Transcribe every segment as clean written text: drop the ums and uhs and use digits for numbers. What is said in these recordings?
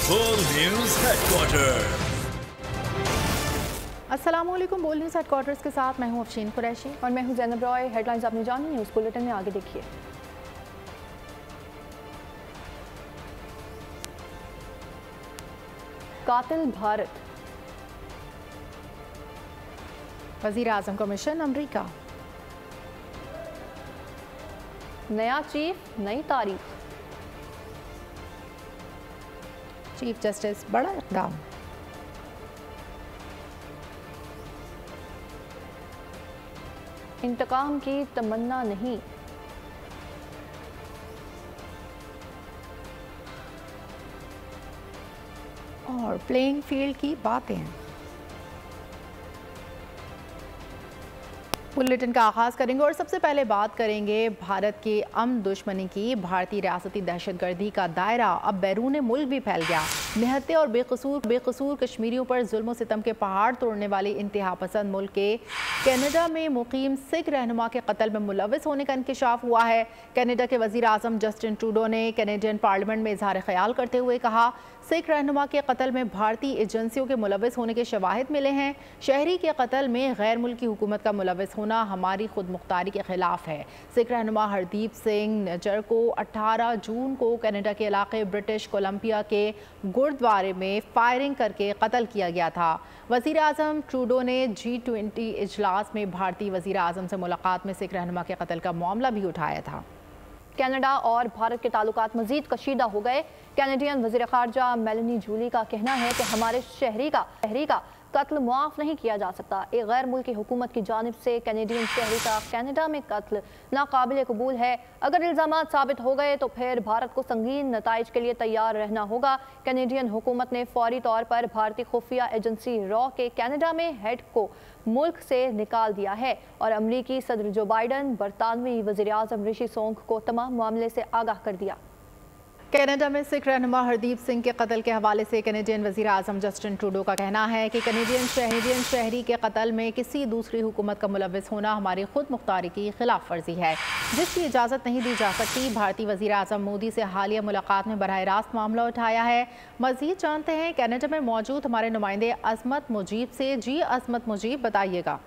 बोल news headquarter. अस्सलामुअलैकुम। बोल न्यूज़ हेडक्वार्टर्स के साथ मैं हूं अफशीन कुरैशी और मैं हूं ज़ैनब रॉय। हेडलाइंस आपने जानी न्यूज़ बुलेटिन में आगे देखिए। कातिल भारत, वज़ीर आज़म का मिशन अमरीका, नया चीफ नई तारीख, चीफ जस्टिस बड़ा इक़दाम, इंतकाम की तमन्ना नहीं, और प्लेइंग फील्ड की बातें। बुलेटिन का आगाज़ करेंगे और सबसे पहले बात करेंगे भारत के अमन दुश्मनी की। भारतीय रियासती दहशतगर्दी का दायरा अब बैरून मुल्क भी फैल गया। निहत्ते और बेकसूर कश्मीरियों पर जुल्म सितम के पहाड़ तोड़ने वाले इंतहा पसंद मुल्क के कनाडा में मुकीम सिख रहनुमा के कत्ल में मुलविस होने का इंकशाफ हुआ है। कनाडा के वज़ीर आज़म जस्टिन ट्रूडो ने कैनेडियन पार्लियामेंट में इजहार ख्याल करते हुए कहा, सिख रहनुमा के कत्ल में भारतीय एजेंसियों के मुलविस होने के शवाहिद मिले हैं। शहरी के कत्ल में गैर मुल्की हुकूमत का मुलविस होना हमारी खुद मुख्तारी के खिलाफ है। सिख रहनुमा हरदीप सिंह निज्जर को 18 जून को कनाडा के इलाके ब्रिटिश कोलंबिया के गुरुद्वारे में फायरिंग करके कत्ल किया गया था। वज़ीर आज़म ट्रूडो ने G20 इजलास में भारतीय वज़ीर आज़म से मुलाकात में सिख रहनुमा के कत्ल का मामला भी उठाया था। कनाडा और भारत के ताल्लुकात मज़ीद कशीदा हो गए। कैनेडियन वज़ीर ख़ारजा मेलानी जूली का कहना है कि हमारे शहरी का कत्ल मुआफ़ नहीं किया जा सकता। एक गैर मुल्की हुकूमत की जानिब से कैनेडियन शहरी का कनाडा में कत्ल नाकाबिल कबूल है। अगर इल्ज़ामात साबित हो गए तो फिर भारत को संगीन नताइज के लिए तैयार रहना होगा। कैनेडियन हुकूमत ने फौरी तौर पर भारतीय खुफिया एजेंसी रॉ के कनाडा में हेड को मुल्क से निकाल दिया है और अमरीकी सदर जो बाइडन, बरतानवी वज़ीर आज़म ऋषि सुनक को तमाम मामले से आगाह कर दिया। कनाडा में सिख रहनुमा हरदीप सिंह के कत्ल के हवाले से कैनेडियन वज़ीर आज़म जस्टिन ट्रूडो का कहना है कि कैनेडियन शहरी के कत्ल में किसी दूसरी हुकूमत का मुलविस होना हमारी खुद मुख्तारी की खिलाफ वर्जी है, जिसकी इजाज़त नहीं दी जा सकती। भारतीय वज़ीर आज़म मोदी से हालिया मुलाकात में बराह रास्त मामला उठाया है। मज़ीद जानते हैं कनाडा में मौजूद हमारे नुमाइंदे अज़मत मुजीब से। जी अज़मत मुजीब, बताइएगा।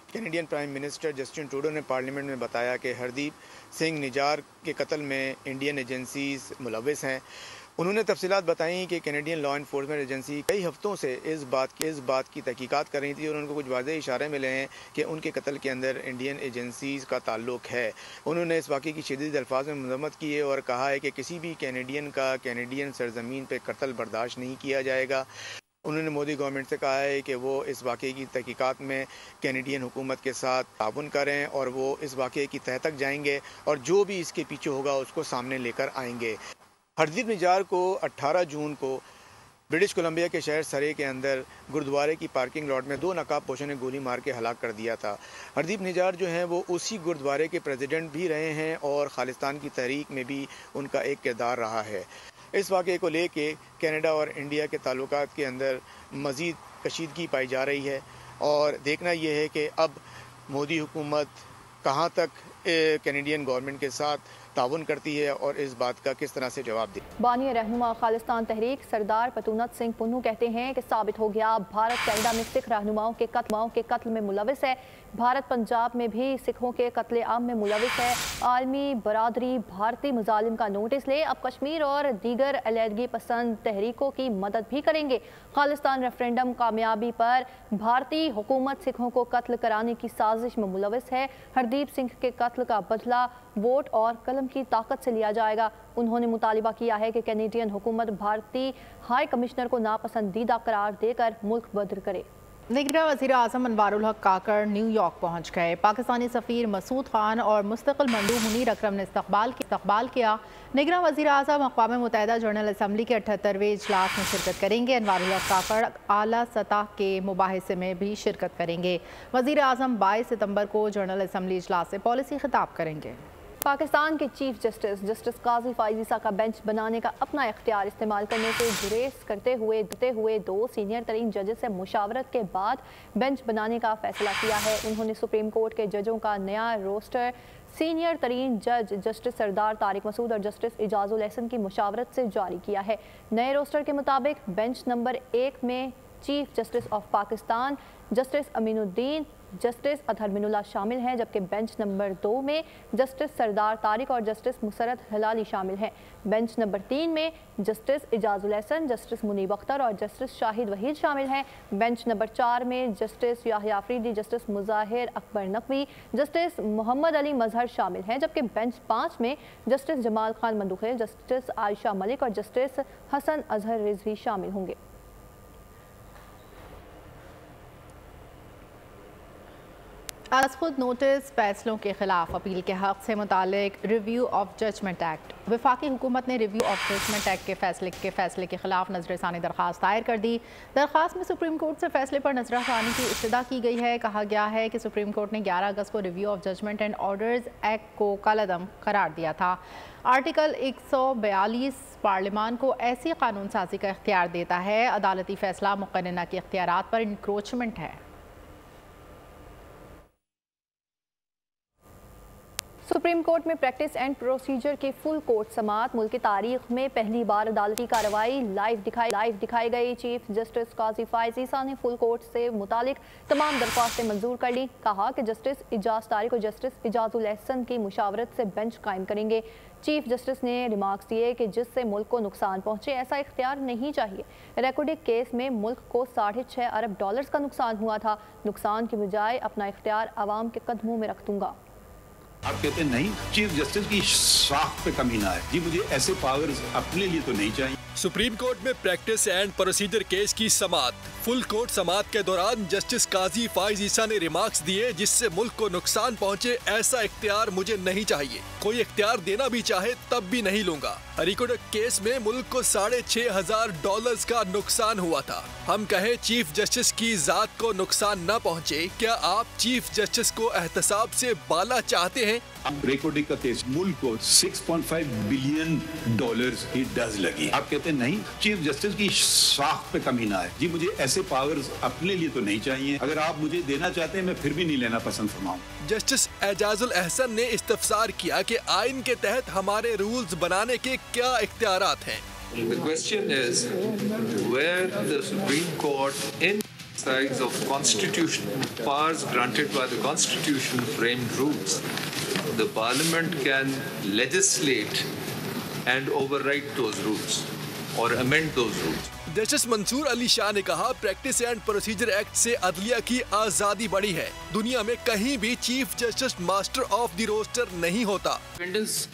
Canadian prime minister Justin Trudeau ने पार्लियामेंट में बताया कि हरदीप सिंह निज्जर के कत्ल में इंडियन एजेंसीज मुलविस हैं। उन्होंने तफसीलात बताई कि कैनेडियन लॉ इन्फोर्समेंट एजेंसी कई हफ्तों से इस बात की तहकीकात कर रही थी और उनको कुछ वाज़ेह इशारे मिले हैं कि उनके कत्ल के अंदर इंडियन एजेंसीज का ताल्लुक है। उन्होंने इस वाक़े की शदीद अल्फाज में मज़म्मत की है और कहा है कि किसी भी कैनेडियन का कैनेडियन सरजमीन पर कत्ल बर्दाश्त नहीं किया जाएगा। उन्होंने मोदी गवर्नमेंट से कहा है कि वो इस वाक़े की तहकीकात में कैनेडियन हुकूमत के साथ ताउन करें और वो इस वाक़े की तह तक जाएंगे और जो भी इसके पीछे होगा उसको सामने लेकर आएंगे। हरदीप निज्जर को 18 जून को ब्रिटिश कोलंबिया के शहर सरे के अंदर गुरुद्वारे की पार्किंग लॉट में 2 नकाबपोशों ने गोली मार के हलाक कर दिया था। हरदीप निज्जर जो हैं वो उसी गुरुद्वारे के प्रेसिडेंट भी रहे हैं और खालिस्तान की तहरीक में भी उनका एक किरदार रहा है। इस वाक़े को लेके कनाडा और इंडिया के ताल्लुकात के अंदर मज़ीद कशीदगी पाई जा रही है और देखना यह है कि अब मोदी हुकूमत कहाँ तक कैनेडियन गवर्नमेंट के साथ ताउन करती है और इस बात का किस तरह से जवाब दे। बानी रहनुमा खालिस्तान तहरीक सरदार पतूनत सिंह पुन्नू कहते हैं कि साबित हो गया भारत कनाडा में सिख रहनुमाओं के कत्ल में मुलविस है। भारत पंजाब में भी सिखों के कत्ले आम में मुलविस है। आलमी बरादरी भारतीय मुजालिम का नोटिस ले, अब कश्मीर और दीगर अलहदगी पसंद तहरीकों की मदद भी करेंगे। खालिस्तान रेफरेंडम कामयाबी पर भारतीय हुकूमत सिखों को कत्ल कराने की साजिश में मुलविस है। हरदीप सिंह के कत्ल का बदला वोट और कलम की ताकत से लिया जाएगा। उन्होंने मुतालिबा किया है कि कैनेडियन हुकूमत भारतीय हाई कमिश्नर को नापसंदीदा करार देकर मुल्क बदर करे। निगरान वज़ीर आज़म अनवारुल हक काकड़ न्यूयॉर्क पहुँच गए। पाकिस्तानी सफ़ीर मसूद खान और मुस्तकिल मंडूब मुनीर अकरम ने इस्तकबाल किया। निगरान वज़ीर आज़म अक़वाम मुत्तहिदा जनरल असम्बली के 78वें इजलास में शिरकत करेंगे। अनवारुल हक काकड़ आला सतह के मुबाहिसे में भी शिरकत करेंगे। वज़ीर आज़म 22 सितंबर को जनरल असम्बली इजलास से पॉलिसी खिताब करेंगे। पाकिस्तान के चीफ जस्टिस काजी फाइज ईसा का बेंच बनाने का अपना इख्तियार इस्तेमाल करने से गुरेज करते हुए 2 सीनियर तरीन जजेस से मुशावरत के बाद बेंच बनाने का फैसला किया है। उन्होंने सुप्रीम कोर्ट के जजों का नया रोस्टर سینئر ترین جج جسٹس سردار طارق مسعود اور جسٹس اعجاز الحسن کی مشاورت سے جاری کیا ہے۔ نئے روسٹر کے مطابق بینچ نمبر 1 میں chief justice of Pakistan justice Amin Uddin, justice اطہر من اللہ شامل ہیں، جبکہ بینچ نمبر 2 میں جسٹس سردار طارق اور جسٹس مسرت ہلالی شامل ہیں۔ بینچ نمبر 3 میں جسٹس اعجاز الحسن، جسٹس منیب اختر اور جسٹس شاہد وحید شامل ہیں۔ بینچ نمبر 4 میں جسٹس یحییٰ آفریدی، جسٹس مظاہر اکبر نقوی، جسٹس محمد علی مظہر شامل ہیں، جبکہ بینچ 5 میں جسٹس جمال خان مندوخیل، جسٹس عائشہ ملک اور جسٹس حسن اظہر رضوی شامل ہوں گے۔ از خود نوٹس فیصلوں کے خلاف اپیل کے حق سے متعلق ریویو آف ججمنٹ ایکٹ۔ وفاقی حکومت نے ریویو آف ججمنٹ ایکٹ کے فیصلے کے خلاف نظر ثانی درخواست دائر کر دی۔ درخواست میں سپریم کورٹ سے فیصلے پر نظر ثانی کی ابتدا کی گئی ہے۔ کہا گیا ہے کہ سپریم کورٹ نے 11 اگست کو review of judgment and orders act کو کالعدم قرار دیا تھا۔ آرٹیکل 142 پارلیمان کو ایسی قانون سازی کا اختیار دیتا ہے۔ عدالتی فیصلہ مقننہ کے اختیارات پر انکروچمنٹ ہے۔ سپریم کورٹ میں پریکٹس اینڈ پروسیجر کی فل کورٹ سماعت۔ ملک کی تاریخ میں پہلی بار عدالتی کارروائی لائیو دکھائی گئی۔ چیف جسٹس قاضی فائز عیسیٰ نے فل کورٹ سے متعلق تمام درخواستیں منظور کر لی۔ کہا کہ جسٹس اعجاز طارق اور جسٹس اعجاز الحسن کی مشاورت سے بینچ قائم کریں گے۔ چیف جسٹس نے ریمارکس دیے کہ جس سے ملک کو نقصان پہنچے ایسا اختیار نہیں چاہیے۔ ریکارڈڈ کیس میں ملک کو $6.5 ارب کا نقصان ہوا تھا۔ نقصان کی بجائے اپنا اختیار عوام کے قدموں میں رکھ دوں گا۔ آپ کہتے ہیں نہیں، چیف جسٹس کی ساخت پہ کمی نہ ہے۔ جی مجھے ایسے پاورز اپنے لیے تو نہیں چاہیے۔ سپریم کورٹ میں پریکٹس اینڈ پروسیجر کیس کی سماعت۔ فل کورٹ سماعت کے دوران جسٹس قاضی فائز عیسیٰ نے ریمارکس دیے جس سے ملک کو نقصان پہنچے ایسا اختیار مجھے نہیں چاہیے۔ کوئی اختیار دینا بھی چاہے تب بھی نہیں لوں گا۔ ریکارڈڈ کیس میں ملک کو $6,500 کا نقصان ہوا تھا۔ ہم کہیں چیف جسٹس کی ذات کو نقصان نہ پہنچے، کیا آپ چیف جسٹس کو احتساب سے بالا چاہتے ہیں؟ ریکارڈنگ کا کیس ملک کو $6.5 بلین کی ڈز لگی۔ آپ کہتے ہیں نہیں، چیف جسٹس کی ساخت پہ کمی نہ ہے۔ جی مجھے ایسے پاورز اپنے لیے تو نہیں چاہیے۔ اگر آپ مجھے دینا چاہتے ہیں میں پھر بھی نہیں لینا پسند فرماؤں۔ جسٹس اعجاز الحسن نے استفسار کیا کہ آئین کے تحت ہمارے رولز بنانے کے کیا اختیارات ہیں۔ The question is where the Supreme Court in exercise of constitutional powers granted by the Constitution framed rules, the Parliament can legislate and override those rules or amend those rules. Justice Mansoor Ali Shah نے کہا practice and procedure act سے عدلیہ کی آزادی بڑھی ہے۔ دنیا میں کہیں بھی chief justice master of the roster نہیں ہوتا۔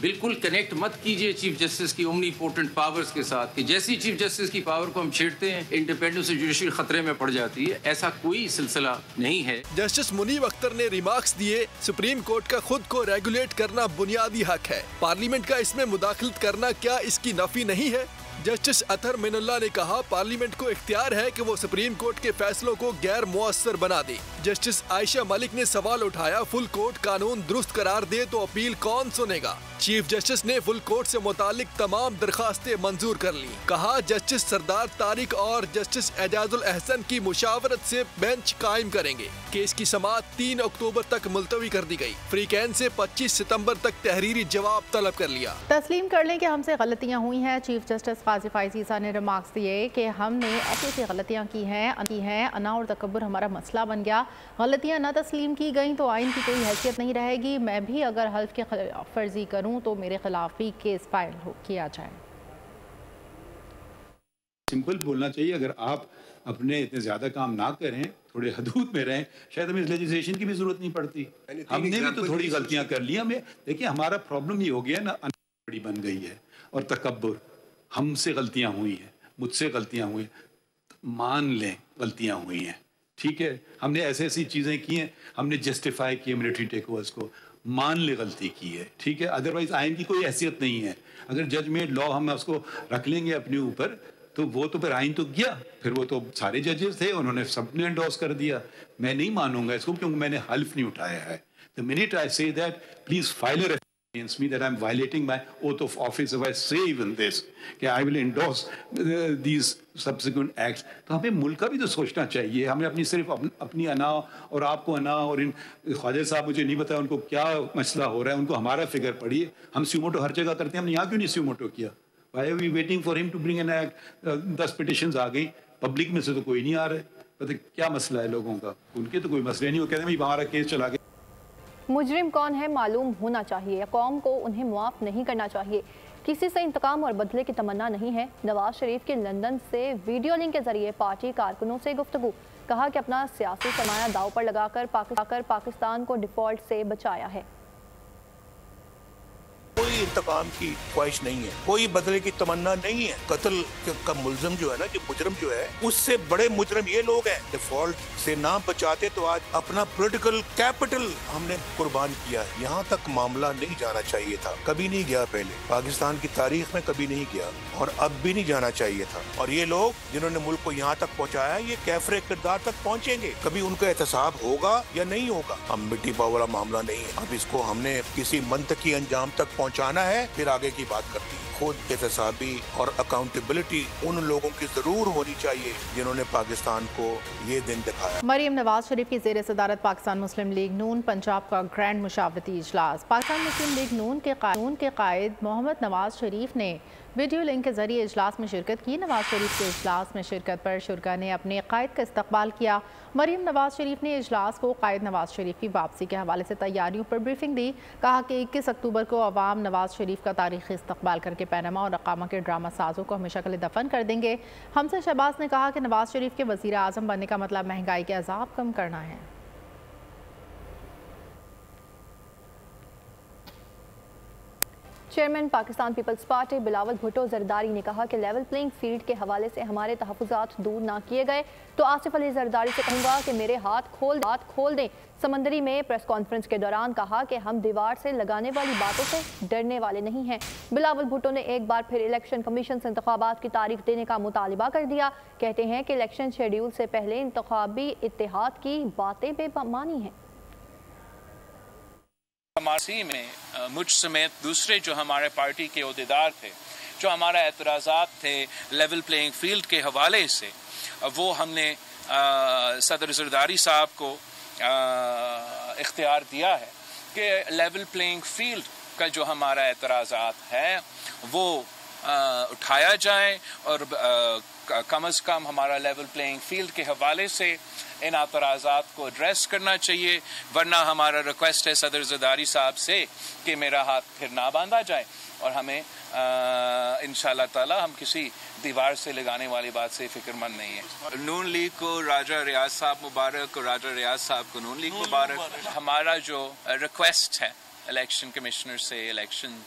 بالکل کنیکٹ مت کیجئے چیف جسٹس کی اومنی پورٹنٹ پاورز کے ساتھ کہ جیسی چیف جسٹس کی پاور کو ہم چھیڑتے ہیں انڈیپینڈنس جوڈیشری خطرے میں پڑ جاتی ہے۔ ایسا کوئی سلسلہ نہیں ہے۔ جسٹس منیب اختر نے ریمارکس دیے سپریم کورٹ کا خود کو ریگولیٹ کرنا بنیادی حق ہے۔ پارلیمنٹ کا اس میں مداخلت کرنا کیا اس کی نفی نہیں ہے؟ جسٹس اطہر من اللہ نے کہا پارلیمنٹ کو اختیار ہے کہ وہ سپریم کورٹ کے فیصلوں کو غیر مؤثر بنا دے۔ جسٹس عائشہ ملک نے سوال اٹھایا فل کورٹ قانون درست قرار دے تو اپیل کون سنے گا؟ چیف جسٹس نے فل کورٹ سے متعلق تمام درخواستیں منظور کر لیں۔ کہا جسٹس سردار طارق اور جسٹس اعجاز الحسن کی مشاورت سے بینچ قائم کریں گے۔ کیس کی سماعت 3 اکتوبر تک ملتوی کر دی گئی۔ فریقین سے 25 ستمبر تک تحریری جواب طلب کر لیا۔ تسلیم کر لیں کہ ہم سے غلطیاں ہوئی ہیں۔ چیف جسٹس قاضی فائز عیسیٰ نے ریمارکس دیے کہ ہم نے ایسی غلطیاں کی ہیں انا اور تکبر ہمارا مسئلہ بن گیا۔ غلطیاں نہ تسلیم کی گئیں تو آئین کی کوئی حیثیت نہیں رہے گی۔ میں بھی اگر حلف کی خلاف ورزی کروں تو میرے خلاف بھی کیس فائل کیا جائے۔ سمپل بولنا چاہیے، اگر آپ اپنے اتنے زیادہ کام نہ کریں، تھوڑے حدود میں رہیں، شاید ہمیں اس لیجسلیشن کی بھی ضرورت نہیں پڑتی۔ ہم نے بھی تو تھوڑی غلطیاں کر لی۔ ہمیں دیکھیں ہمارا پرابلم یہ ہو گیا نا، بڑی بن گئی ہے اور تکبر۔ ہم سے غلطیاں ہوئی ہیں، مجھ سے غلطیاں ہوئی ہیں، مان لیں غلطیاں ہوئی ہیں، ٹھیک ہے۔ ہم نے ایسی چیزیں کی ہیں، ہم نے جسٹیفائی کیے ملٹری ٹیک اوورز کو، مان لے غلطی کی ہے، ٹھیک ہے۔ ادروائز آئین کی کوئی حیثیت نہیں ہے۔ اگر ججمنٹ لا ہم اس کو رکھ لیں گے اپنے اوپر تو وہ تو پھر آئین تو گیا، پھر وہ تو سارے ججز تھے، انہوں نے سب نے انڈورس کر دیا۔ میں نہیں مانوں گا اس کو کیونکہ میں نے حلف نہیں اٹھایا ہے۔ The minute I say that, please file a against me that I'm violating my oath of office if I say even this कि I will endorse these subsequent acts. तो हमें मुल्क का भी तो सोचना चाहिए. हमें अपनी सिर्फ अपनी अना और आपको अना और इन ख्वाजा साहब मुझे नहीं पता उनको क्या मसला हो रहा है, उनको हमारा फिगर पढ़िए. हम स्यूमोटो हर जगह करते हैं, हमने यहाँ क्यों नहीं स्यूमोटो किया? Why are we waiting for him to bring an act? 10 petitions आ गई, पब्लिक में से तो कोई नहीं आ रहा है. पता क्या मसला है लोगों का? उनके तो कोई मसला नहीं, वो कहते हैं हमारा केस चला गया. मुजरिम कौन है मालूम होना चाहिए या कौम को उन्हें मुआफ नहीं करना चाहिए. किसी से इंतकाम और बदले की तमन्ना नहीं है. नवाज शरीफ की लंदन से वीडियो लिंक के जरिए पार्टी कारकुनों से गुफ्तगू. कहा कि अपना सियासी सरमाया दाव पर लगाकर पाकिस्तान को डिफॉल्ट से बचाया है. कोई इंतकाम की ख्वाहिश नहीं है, कोई बदले की तमन्ना नहीं है. कत्ल का मुलजम जो है ना, कि मुजरम जो है, उससे बड़े मुजरम ये लोग हैं. डिफॉल्ट से ना बचाते तो आज अपना पॉलिटिकल कैपिटल हमने कुर्बान किया. यहाँ तक मामला नहीं जाना चाहिए था, कभी नहीं गया. पहले पाकिस्तान की तारीख में कभी नहीं गया और अब भी नहीं जाना चाहिए था. और ये लोग जिन्होंने मुल्क को यहाँ तक पहुँचाया, ये कैफरे किरदार तक पहुँचेंगे. कभी उनका एहतसाब होगा या नहीं होगा. अब मिट्टी पाव वाला मामला नहीं है. अब इसको हमने किसी मंतकी अंजाम तक पहुंचाना है, फिर आगे की बात करती है. खुद एहतसाबी और अकाउंटेबिलिटी उन लोगों की जरूर होनी चाहिए जिन्होंने पाकिस्तान को ये दिन दिखाया. मरियम नवाज शरीफ की ज़ेर सदारत पाकिस्तान मुस्लिम लीग नून पंजाब का ग्रैंड मुशावरती इजलास. पाकिस्तान मुस्लिम लीग नून के कायद मोहम्मद नवाज शरीफ ने वीडियो लिंक के जरिए इजलास में शिरकत की. नवाज शरीफ के इजलास में शिरकत पर शुरका ने अपने कायद का इस्तकबाल किया. मरियम नवाज शरीफ ने इजलास को कायद नवाज शरीफ की वापसी के हवाले से तैयारियों पर ब्रीफिंग दी. कहा कि 21 अक्टूबर को अवाम नवाज शरीफ का तारीखी इस्तकबाल करके पैनमा और अकामा के ड्रामा साजों को हमेशा के लिए दफन कर देंगे. हमसे शहबाज ने कहा कि नवाज शरीफ के वज़ीर आज़म बनने का मतलब महंगाई के अज़ाब कम करना है. Chairman Pakistan peoples party Bilawal Bhutto Zardari ने कहा कि लेवल प्लेइंग फील्ड के हवाले से हमारे तहफ़्फ़ुज़ात दूर ना किए गए तो आसिफ अली जरदारी से कहूँगा कि मेरे हाथ खोल दें. समंदरी में प्रेस कॉन्फ्रेंस के दौरान कहा कि हम दीवार से लगाने वाली बातों से डरने वाले नहीं हैं. बिलावल भुट्टो ने एक बार फिर इलेक्शन कमीशन से इंतखाबात की तारीख देने का मुतालिबा कर दिया. कहते हैं कि इलेक्शन शेड्यूल से पहले इंतखाबी इत्तेहाद की बातें बेमानी हैं. हमारी में मुझ समेत दूसरे जो हमारे पार्टी के ओहदेदार थे, जो हमारा एतराज़ात थे लेवल प्लेइंग फील्ड के हवाले से, वो हमने सदर जरदारी साहब को इख्तियार दिया है कि लेवल प्लेइंग फील्ड का जो हमारा एतराज़ात है वो उठाया जाए और कम अज़ कम हमारा लेवल प्लेइंग फील्ड के हवाले से इन एतराज़ात को एड्रेस करना चाहिए. वरना हमारा रिक्वेस्ट है सदर जरदारी साहब से कि मेरा हाथ फिर ना बांधा जाए और हमें इंशाअल्लाह ताला हम किसी दीवार से लगाने वाली बात से फिक्रमंद नहीं है. नून लीग को राजा रियाज साहब मुबारक और राजा रियाज साहब को नून लीग मुबारक. हमारा जो रिक्वेस्ट है इलेक्शन कमिश्नर से, इलेक्शन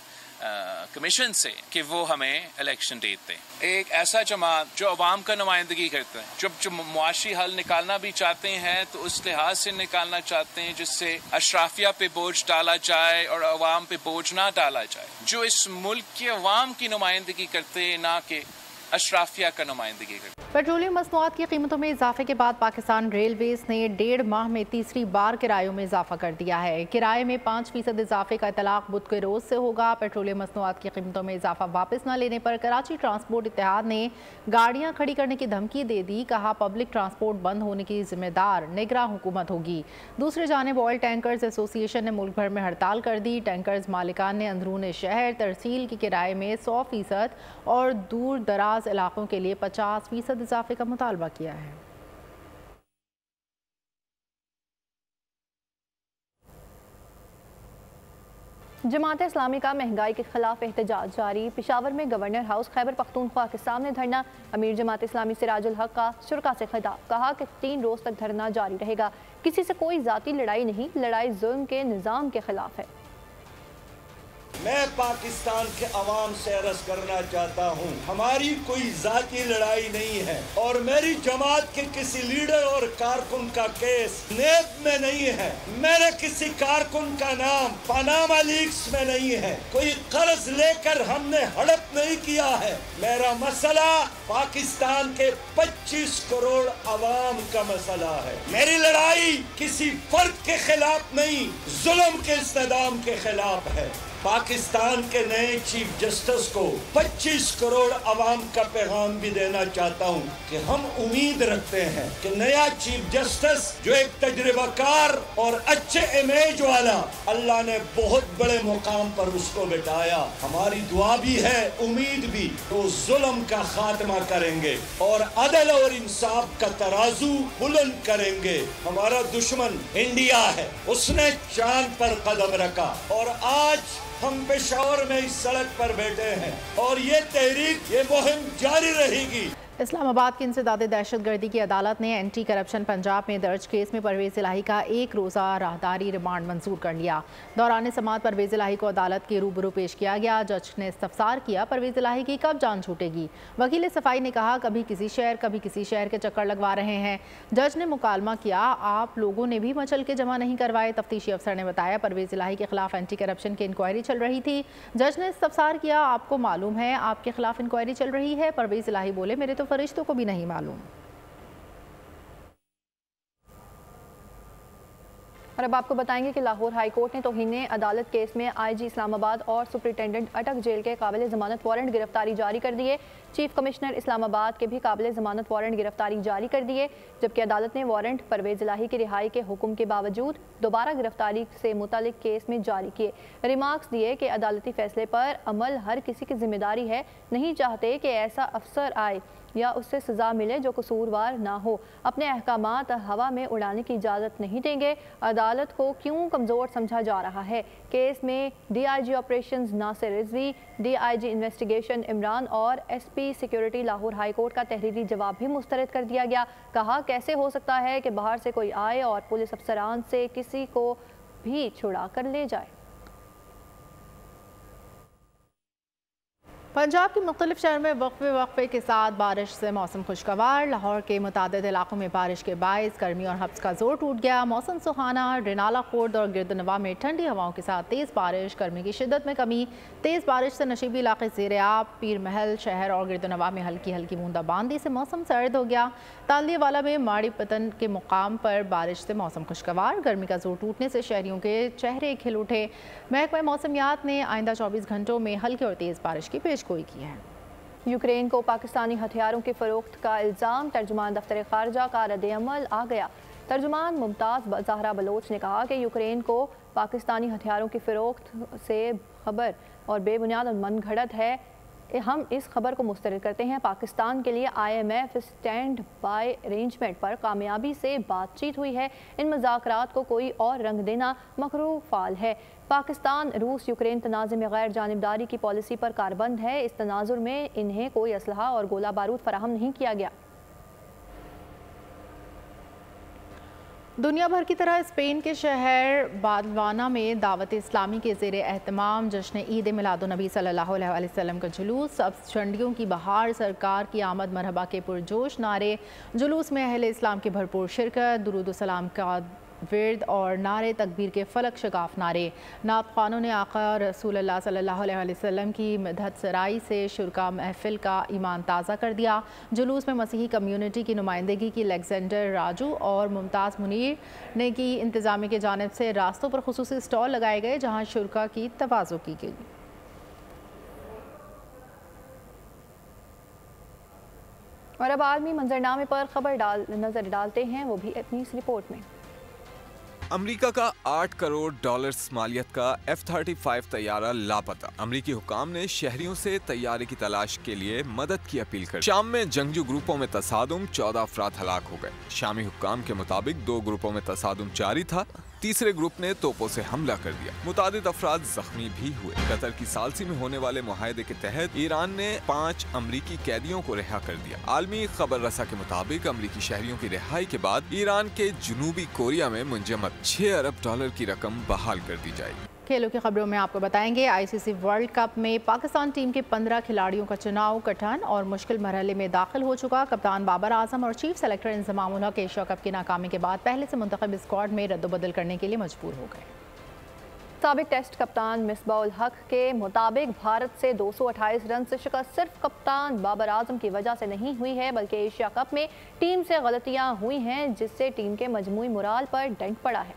कमीशन से, कि वो हमें इलेक्शन डेट दें. एक ऐसा जमात जो अवाम का नुमाइंदगी करते हैं, जो मुआशी हल निकालना भी चाहते हैं तो उस लिहाज से निकालना चाहते हैं जिससे अशराफिया पे बोझ डाला जाए और अवाम पे बोझ ना डाला जाए. जो इस मुल्क के अवाम की नुमाइंदगी करते हैं, ना कि अशराफिया का नुमाइंदगी करते. पेट्रोलियम मसनूआत की कीमतों में इजाफे के बाद पाकिस्तान रेलवेज ने 1.5 माह में तीसरी बार किरायों में इजाफा कर दिया है. किराए में 5% इजाफे का इतलाक बुध के रोज से होगा. पेट्रोलियम मसनूआत की कीमतों में इजाफा वापस न लेने पर कराची ट्रांसपोर्ट इत्तेहाद ने गाड़ियां खड़ी करने की धमकी दे दी. कहा पब्लिक ट्रांसपोर्ट बंद होने की जिम्मेदार निगरां हुकूमत होगी. दूसरी जानिब ऑयल टैंकर्स एसोसिएशन ने मुल्क भर में हड़ताल कर दी. टैंकर्स मालिकान ने अंदरून शहर तरसील के किराए में 100% और दूर दराज इलाकों के लिए 50% इजाफे का मुतालबा किया है. जमात इस्लामी का महंगाई के खिलाफ एहतजाज जारी. पेशावर में गवर्नर हाउस खैबर पख्तूनख्वा के सामने धरना. अमीर जमात इस्लामी सिराजुल हक का शुरा से खिताब. कहा कि 3 रोज तक धरना जारी रहेगा. किसी से कोई जाती लड़ाई नहीं, लड़ाई जुल्म के निज़ाम के खिलाफ है. میں پاکستان کے عوام سے عرض کرنا چاہتا ہوں، ہماری کوئی ذاتی لڑائی نہیں ہے اور میری جماعت کے کسی لیڈر اور کارکن کا کیس نیب میں نہیں ہے، میرے کسی کارکن کا نام پاناما لیکس میں نہیں ہے، کوئی قرض لے کر ہم نے ہڑپ نہیں کیا ہے۔ میرا مسئلہ پاکستان کے 25 کروڑ عوام کا مسئلہ ہے۔ میری لڑائی کسی فرد کے خلاف نہیں، ظلم کے استعدام کے خلاف ہے۔ پاکستان کے نئے چیف جسٹس کو 25 کروڑ عوام کا پیغام بھی دینا چاہتا ہوں کہ ہم امید رکھتے ہیں کہ نیا چیف جسٹس جو ایک تجربہ کار اور اچھے امیج والا، اللہ نے بہت بڑے مقام پر اس کو بٹھایا، ہماری دعا بھی ہے، امید بھی، وہ ظلم کا خاتمہ کریں گے اور عدل اور انصاف کا ترازو بلند کریں گے۔ ہمارا دشمن انڈیا ہے، اس نے چاند پر قدم رکھا اور آج ہم پشاور میں اس سڑک پر بیٹھے ہیں اور یہ تحریک، یہ مہم جاری رہے گی۔ اسلام آباد کی انسداد دہشت گردی کی عدالت نے اینٹی کرپشن پنجاب میں درج کیس میں پرویز الہی کا 1 روزہ راہداری ریمانڈ منظور کر لیا۔ دوران سماعت پرویز الہی کو عدالت کے روبرو پیش کیا گیا۔ جج نے استفسار کیا، پرویز الہی کی کب جان چھوٹے گی؟ وکیل صفائی نے کہا، کبھی کسی شہر کے چکر لگوا رہے ہیں۔ جج نے مکالمہ کیا، آپ لوگوں نے بھی مچل کے جمع نہیں کروائے۔ تفتیشی افسر نے بتایا پرویز الہی کے خلاف اینٹی کرپشن کی انکوائری چل رہی تھی۔ جج نے استفسار کیا، آپ کو معلوم ہے آپ کے خلاف انکوائری چل رہی ہے؟ پرویز الہی بولے، میرے تو فرشتوں کو بھی نہیں معلوم۔ اور اب آپ کو بتائیں گے کہ لاہور ہائی کورٹ نے توہین عدالت کیس میں آئی جی اسلام آباد اور سپرنٹینڈنٹ اٹک جیل کے قابل ضمانت وارنٹ گرفتاری جاری کر دیے۔ چیف کمشنر اسلام آباد کے بھی قابل ضمانت وارنٹ گرفتاری جاری کر دیے، جبکہ عدالت نے وارنٹ پرویز الہی کی رہائی کے حکم کے باوجود دوبارہ گرفتاری سے متعلق کیس میں جاری کیے۔ ریمارکس دیے کہ عدالتی فیصلے پر عمل ہر کسی کی ذمہ داری ہے، نہیں چاہتے کہ ایسا افسر آئے یا اس سے سزا ملے جو قصوروار نہ ہو، اپنے احکامات ہوا میں اڑانے کی اجازت نہیں دیں گے۔ عدالت کو کیوں کمزور سمجھا جا رہا ہے؟ کیس میں D I G operations Nasir Rizvi, D I G investigation Imran اور S P security Lahore high court کا تحریری جواب بھی مسترد کر دیا گیا۔ کہا، کیسے ہو سکتا ہے کہ باہر سے کوئی آئے اور پولیس افسران سے کسی کو بھی چھڑا کر لے جائے؟ پنجاب کے مختلف شہروں میں وقفے کے ساتھ بارش سے موسم خوشگوار۔ لاہور کے متعدد علاقوں میں بارش کے باعث گرمی اور حبس کا زور ٹوٹ گیا۔ موسم سہانا، رینالہ خورد اور گردنواں میں ٹھنڈی ہواؤں کے ساتھ تیز بارش، گرمی کی شدت میں کمی۔ تیز بارش سے نشیبی علاقے زیر آب، پیر محل شہر اور گردنواں میں ہلکی ہلکی بوندا باندی سے موسم سرد ہو گیا۔ تالیہ والا میں ماڑی پتن کے مقام پر بارش سے موسم خوشگوار، گرمی کا زور ٹوٹنے سے شہریوں کے چہرے کھل اٹھے۔ محکمہ موسمیات نے آئندہ 24 گھنٹوں میں ہلکی اور تیز بارش کی پیشگوئی کی ہے۔ یوکرین کو پاکستانی ہتھیاروں کی فروخت کا الزام، ترجمان دفتر خارجہ کا رد عمل آ گیا۔ ترجمان ممتاز زہرا بلوچ نے کہا کہ یوکرین کو پاکستانی ہتھیاروں کی فروخت سے خبر اور بے بنیاد اور من گھڑت ہے۔ ہم اس خبر کو مسترد کرتے ہیں۔ پاکستان کے لیے I M F standby arrangement پر کامیابی سے بات چیت ہوئی ہے۔ ان مذاکرات کو کوئی اور رنگ دینا مکروہ فعل ہے۔ پاکستان روس یوکرین تنازع میں غیر جانبداری کی پالیسی پر کاربند ہے۔ اس تناظر میں انہیں کوئی اسلحہ اور گولہ بارود فراہم نہیں کیا گیا۔ دنیا بھر کی طرح اسپین کے شہر بارسلونا میں دعوت اسلامی کے زیر اہتمام جشن عید میلاد النبی صلی اللہ علیہ وسلم کا جلوس۔ اب چنڈیوں کی بہار، سرکار کی آمد مرحبا کے پرجوش نعرے، جلوس میں اہل اسلام کی بھرپور شرکت، درود و سلام کا ورد اور نعرے تکبیر کے فلک شگاف نعرے۔ نعت خوانوں نے آقا رسول اللہ صلی اللہ علیہ وسلم کی مدحت سرائی سے شرکا محفل کا ایمان تازہ کر دیا۔ جلوس میں مسیحی کمیونٹی کی نمائندگی کی الیگزینڈر راجو اور ممتاز منیر نے کی۔ انتظامیہ کی جانب سے راستوں پر خصوصی اسٹال لگائے گئے جہاں شرکا کی تواضع کی گئی۔ اور اب عالمی منظرنامے پر خبر نظر ڈالتے ہیں، وہ بھی اپنی اس رپورٹ میں۔ امریکہ کا 8 کروڑ ڈالر مالیت کا F-35 طیارہ لاپتہ۔ امریکی حکام نے شہریوں سے طیارے کی تلاش کے لیے مدد کی اپیل کر۔ شام میں جنگجو گروپوں میں تصادم، 14 افراد ہلاک ہو گئے۔ شامی حکام کے مطابق 2 گروپوں میں تصادم جاری تھا، تیسرے گروپ نے توپوں سے حملہ کر دیا۔ متعدد افراد زخمی بھی ہوئے۔ قطر کی ثالثی میں ہونے والے معاہدے کے تحت ایران نے 5 امریکی قیدیوں کو رہا کر دیا۔ عالمی خبر رساں کے مطابق امریکی شہریوں کی رہائی کے بعد ایران کے جنوبی کوریا میں منجمد $6 ارب کی رقم بحال کر دی جائے گی۔ खेलों की खबरों में आपको बताएंगे आईसीसी वर्ल्ड कप में पाकिस्तान टीम के 15 खिलाड़ियों का चुनाव कठिन और मुश्किल मरहले में दाखिल हो चुका। कप्तान बाबर आजम और chief selector Inzamam ul Haq Asia cup की नाकामी के बाद पहले से मुंतखब स्क्वाड में रद्दोबदल करने के लिए मजबूर हो गए। साबिक टेस्ट कप्तान मिसबाह उल हक के मुताबिक भारत से 228 रन से शिकस्त सिर्फ कप्तान बाबर आजम की वजह से नहीं हुई है, बल्कि एशिया कप में टीम से गलतियां हुई हैं, जिससे टीम के मजमूई मोराल पर डेंट पड़ा है।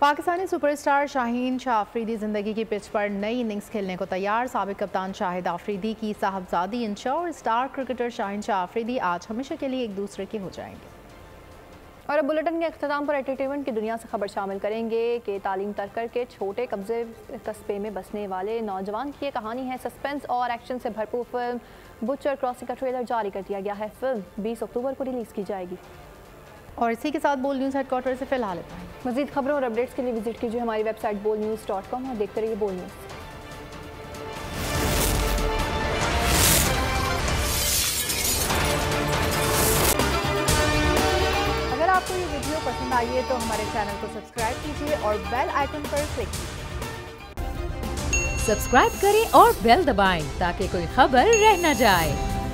पाकिस्तानी सुपरस्टार शाहीन शाह अफरीदी जिंदगी की पिच पर नई इनिंग्स खेलने को तैयार। साबिक कप्तान शाहिद अफरीदी की साहबजादी इंशा और स्टार क्रिकेटर शाहीन शाह अफरीदी आज हमेशा के लिए एक दूसरे के हो जाएंगे। और अब बुलेटिन के अख्ताम पर एंटरटेनमेंट की दुनिया से खबर शामिल करेंगे कि तालीम तर्क करके छोटे कस्बे में बसने वाले नौजवान की ये कहानी है। सस्पेंस और एक्शन से भरपूर फिल्म बुचर क्रॉसिंग का ट्रेलर जारी कर दिया गया है। फिल्म 20 अक्टूबर को रिलीज की जाएगी। और इसी के साथ बोल न्यूज़ हेडक्वार्टर से फिलहाल मजीद खबरों और अपडेट्स के लिए विजिट कीजिए हमारी वेबसाइट bolnews.com और देखते रहिए बोल न्यूज़। अगर आपको ये वीडियो पसंद आई है तो हमारे चैनल को सब्सक्राइब कीजिए और बेल आइकन पर क्लिक कीजिए। सब्सक्राइब करें और बेल दबाएं ताकि कोई खबर रह न जाए।